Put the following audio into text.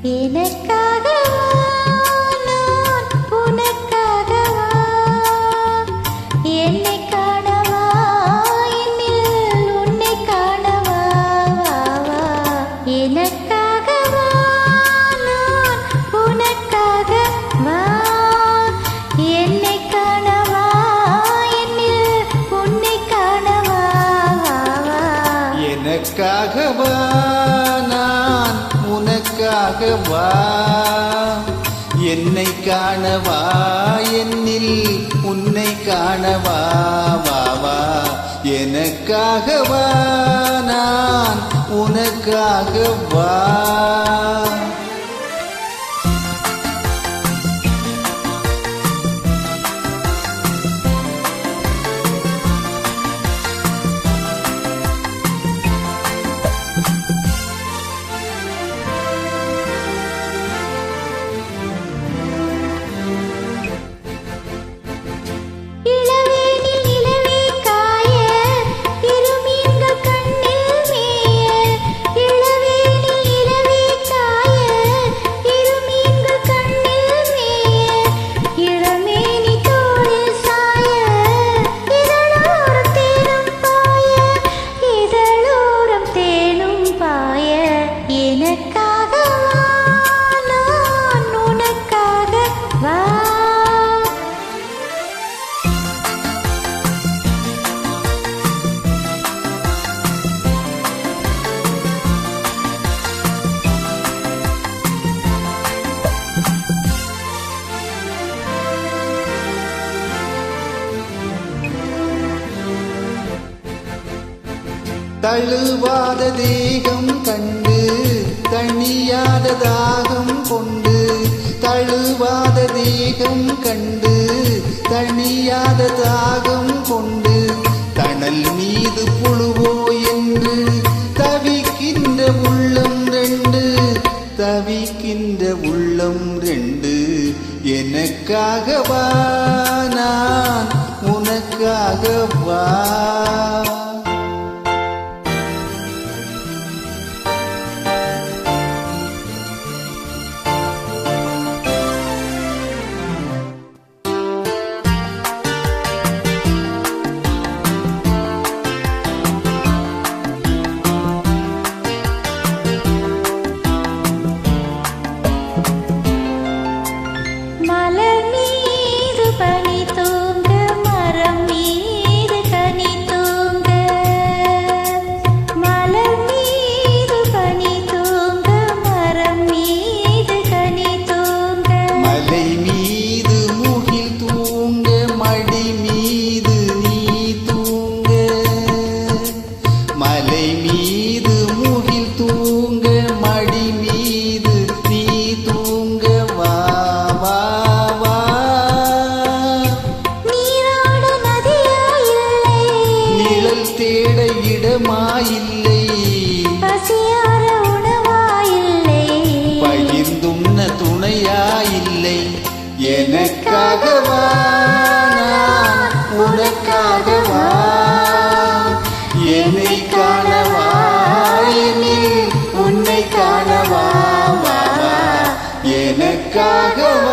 எனக்காகவா நான் உனக்காகவா என்னை காணவா என்னில் உன்னை காணவா எனக்காகவா நான் உனக்காகவா என்னை காணவா என்னில் உன்னை காணவா எனக்காகவா நான் உனக்காகவா என்னை காணவா என்னில் உன்னை காணவா வா எனக்காகவா நான் உனக்காகவா தழுவாத தேகம் கண்டு தணியாத தாகம் கொண்டு தழுவாத தேகம் கண்டு தணியாத தாகம் கொண்டு தணல் மீது புழுவோ என்று தவிக்கின்ற உள்ளம் ரெண்டு தவிக்கின்ற உள்ளம் ரெண்டு எனக்காகவா நான் உனக்காகவா தேட இடமாயில்லை பசியார உணவாயில்லை பகிர்ந்துண்ண துணையாயில்லை எனக்காகவா நான் உனக்காகவா என்னை காணவா என்னில் உன்னை காணவா எனக்காகவா